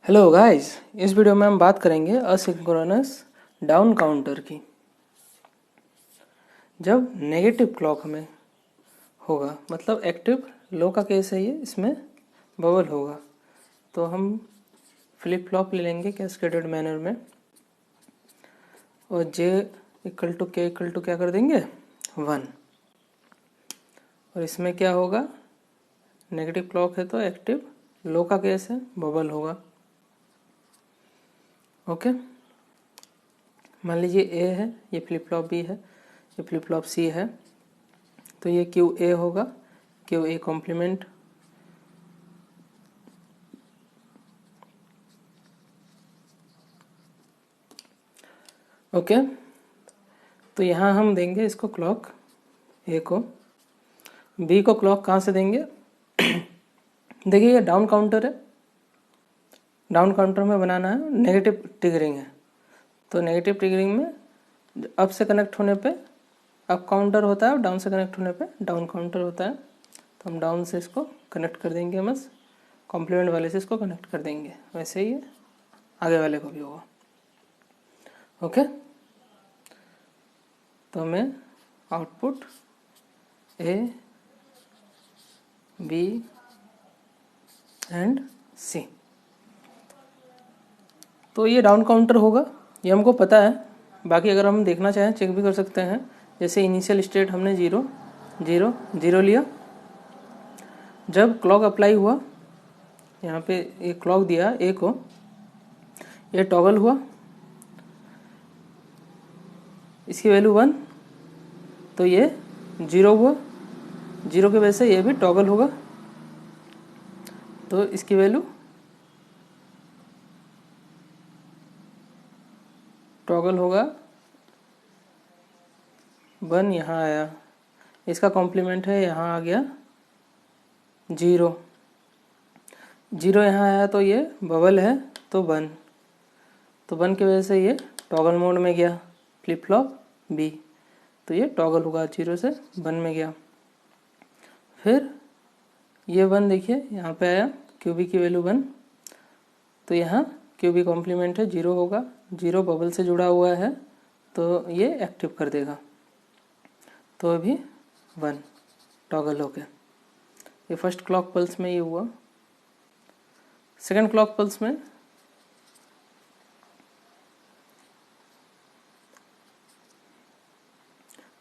Hello guys, इस video में हम बात करेंगे असिंक्रोनस डाउन काउंटर की। जब नेगेटिव क्लॉक में होगा मतलब एक्टिव लो का केस है ये, इसमें बबल होगा तो हम फ्लिप फ्लॉप ले लेंगे कैस्केडेड मैनर में और जे इक्वल टू के इक्वल टू क्या कर देंगे 1। और इसमें क्या होगा, नेगेटिव क्लॉक है तो एक्टिव लो का केस है, बबल होगा। ओके, मान लीजिए ए है, ये फ्लिप फ्लॉप बी है, ये फ्लिप फ्लॉप सी है, तो ये क्यू ए होगा, क्यू ए कॉम्प्लीमेंट। ओके, तो यहाँ हम देंगे इसको क्लॉक ए को, बी को क्लॉक कहाँ से देंगे देखिए ये डाउन काउंटर है, डाउन काउंटर में बनाना है, नेगेटिव ट्रिगरिंग है, तो नेगेटिव ट्रिगरिंग में अप से कनेक्ट होने पे अप काउंटर होता है और डाउन से कनेक्ट होने पे डाउन काउंटर होता है। तो हम डाउन से इसको कनेक्ट कर देंगे, बस कॉम्प्लीमेंट वाले से इसको कनेक्ट कर देंगे, वैसे ही आगे वाले को भी होगा। ओके, तो हमें आउटपुट ए बी एंड सी, तो ये डाउन काउंटर होगा, ये हमको पता है। बाकी अगर हम देखना चाहें चेक भी कर सकते हैं। जैसे इनिशियल स्टेट हमने 0 0 0 लिया, जब क्लॉक अप्लाई हुआ यहाँ पे ये क्लॉक दिया ए को, ये टॉगल हुआ, इसकी वैल्यू 1, तो ये 0 हुआ, 0 की वजह से ये भी टॉगल होगा, तो इसकी वैल्यू टॉगल होगा 1, यहाँ आया, इसका कॉम्प्लीमेंट है यहाँ आ गया 0 0 यहाँ आया, तो ये बबल है तो 1, तो 1 की वजह से ये टॉगल मोड में गया फ्लिप फ्लॉप बी, तो ये टॉगल होगा 0 से 1 में गया। फिर ये 1 देखिए यहाँ पे आया, क्यू बी की वैल्यू 1, तो यहाँ क्यू बी कॉम्प्लीमेंट है 0 होगा, 0 बबल से जुड़ा हुआ है तो ये एक्टिव कर देगा, तो अभी 1 टॉगल हो गया। ये फर्स्ट क्लॉक पल्स में ये हुआ। सेकंड क्लॉक पल्स में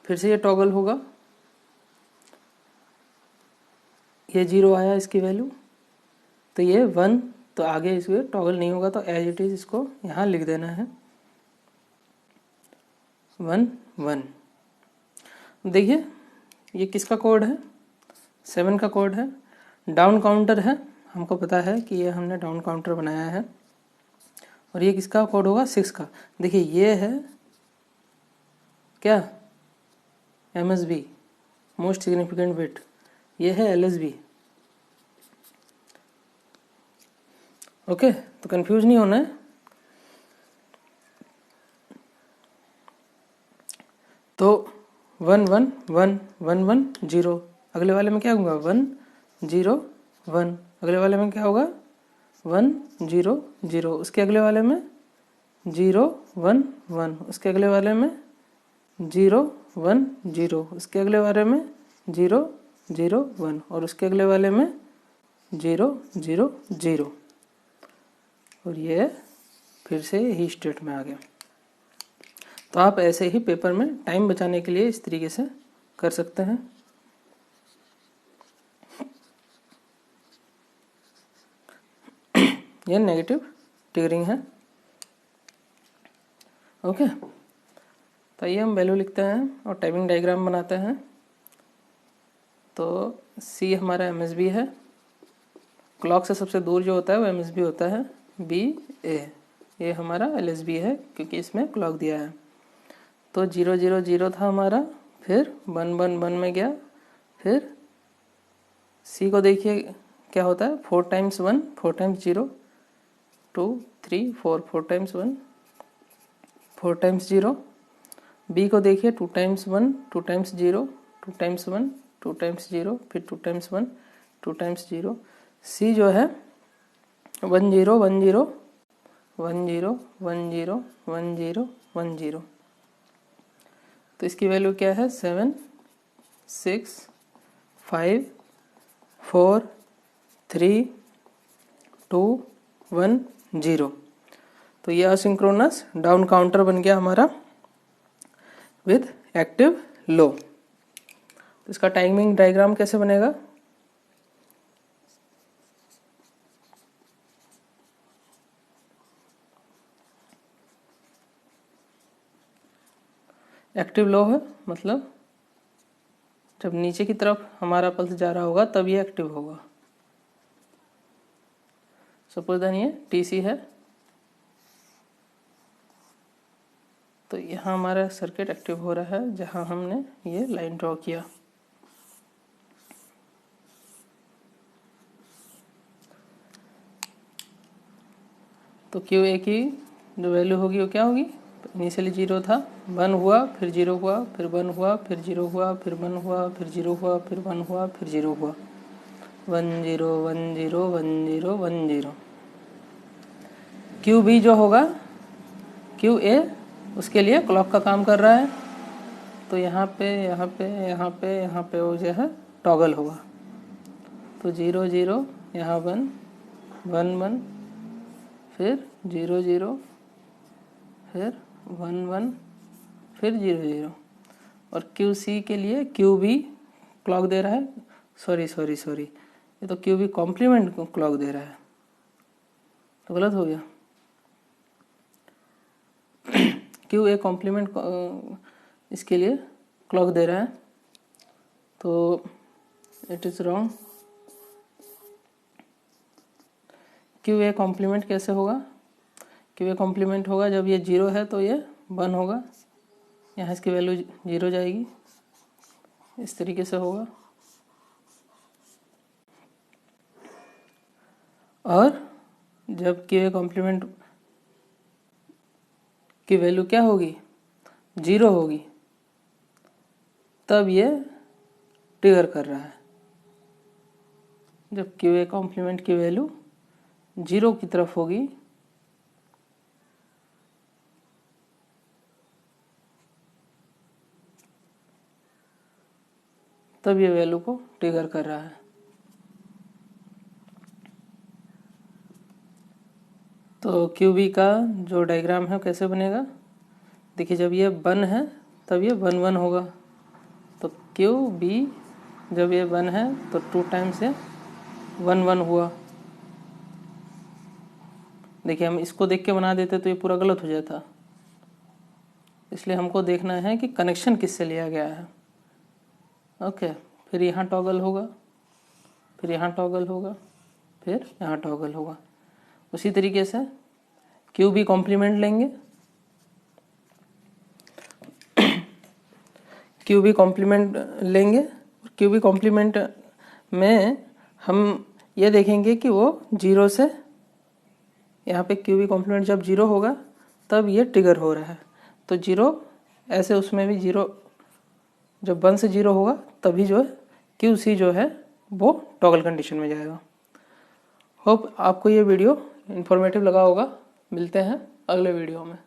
फिर से ये टॉगल होगा, ये 0 आया इसकी वैल्यू, तो ये 1, तो आगे इसके टॉगल नहीं होगा, तो एज इट इज इसको यहाँ लिख देना है 1 1। देखिए ये किसका कोड है, 7 का कोड है, डाउन काउंटर है, हमको पता है कि ये हमने डाउन काउंटर बनाया है। और ये किसका कोड होगा, 6 का। देखिए ये है क्या, MSB मोस्ट सिग्निफिकेंट बिट, ये है LSB। ओके, तो कंफ्यूज नहीं होना है। तो 1 1 1 1 1 0, अगले वाले में क्या होगा 1 0 1, अगले वाले में क्या होगा 1 0 0, उसके अगले वाले में 0 1 1, उसके अगले वाले में 0 1 0, उसके अगले वाले में 0 0 1, और उसके अगले वाले में 0 0 0, और ये फिर से यही स्टेट में आ गया। तो आप ऐसे ही पेपर में टाइम बचाने के लिए इस तरीके से कर सकते हैं। यह नेगेटिव ट्रिगरिंग है। ओके, तो ये हम वैल्यू लिखते हैं और टाइमिंग डायग्राम बनाते हैं। तो सी हमारा MSB है, क्लॉक से सबसे दूर जो होता है वो MSB होता है, बी ए, ये हमारा LSB है क्योंकि इसमें क्लॉक दिया है। तो 0 0 0 था हमारा, फिर 1 1 1 में गया, फिर सी को देखिए क्या होता है, 4 times 1 4 times 0 2 3 4, 4 times 1 4 times 0। B को देखिए 2 टाइम्स 1 2 टाइम्स 0 2 टाइम्स 1 2 टाइम्स 0, फिर 2 टाइम्स 1 2 टाइम्स 0। सी जो है 1 0 1 0 1 0 1 0 1 0 1 0। तो इसकी वैल्यू क्या है? 7 6 5 4 3 2 1 0। तो ये असिंक्रोनस डाउन काउंटर बन गया हमारा विद एक्टिव लो। तो इसका टाइमिंग डायग्राम कैसे बनेगा? एक्टिव लो है मतलब जब नीचे की तरफ हमारा पल्स जा रहा होगा तब ये एक्टिव होगा। सपोज दैन ये टीसी है, तो यहाँ हमारा सर्किट एक्टिव हो रहा है जहाँ हमने ये लाइन ड्रॉ किया। तो क्यू ए की जो वैल्यू होगी वो क्या होगी? इनिशियली 0 था, 1 हुआ, फिर 0 हुआ, फिर 1 हुआ, फिर 0 हुआ, फिर 1 हुआ, फिर 0 हुआ, फिर 1 हुआ, फिर 0 हुआ। 1 0 1 0 1 0 1 0। क्यू बी जो होगा, क्यू ए उसके लिए क्लॉक का काम कर रहा है, तो यहाँ पे यहाँ पे यहाँ पे यहाँ पे वो जो है टॉगल होगा। तो 0 0 यहाँ 1 1 1, फिर 0 0, फिर 1 1, फिर 0 0। और क्यू सी के लिए क्यू बी क्लॉक दे रहा है, सॉरी ये तो क्यू बी कॉम्प्लीमेंट क्लॉक दे रहा है, तो गलत हो गया। क्यू ए कॉम्प्लीमेंट इसके लिए क्लॉक दे रहा है, तो it is wrong. Q A complement कैसे होगा? क्यू ए कॉम्प्लीमेंट होगा जब ये 0 है तो ये 1 होगा, यहाँ इसकी वैल्यू 0 जाएगी, इस तरीके से होगा। और जब क्यू ए कॉम्प्लीमेंट की वैल्यू क्या होगी? 0 होगी, तब ये ट्रिगर कर रहा है। जब क्यू ए कॉम्प्लीमेंट की वैल्यू 0 की तरफ होगी तब ये वैल्यू को ट्रिगर कर रहा है। तो क्यू बी का जो डायग्राम है कैसे बनेगा? देखिए जब ये 1 है तब ये 1 1 होगा, तो क्यू बी जब ये 1 है तो 2 टाइम्स ये 1 1 हुआ। देखिए हम इसको देख के बना देते तो ये पूरा गलत हो जाता, इसलिए हमको देखना है कि कनेक्शन किससे लिया गया है। ओके, फिर यहाँ टॉगल होगा, फिर यहाँ टॉगल होगा, फिर यहाँ टॉगल होगा। उसी तरीके से क्यू बी कॉम्प्लीमेंट लेंगे, क्यू बी कॉम्प्लीमेंट लेंगे। क्यू बी कॉम्प्लीमेंट में हम ये देखेंगे कि वो 0 से यहाँ पे क्यू बी कॉम्प्लीमेंट जब 0 होगा तब ये ट्रिगर हो रहा है, तो 0 ऐसे उसमें भी 0, जब 1 से 0 होगा तभी जो है क्यू सी जो है वो टॉगल कंडीशन में जाएगा। होप आपको ये वीडियो इन्फॉर्मेटिव लगा होगा। मिलते हैं अगले वीडियो में।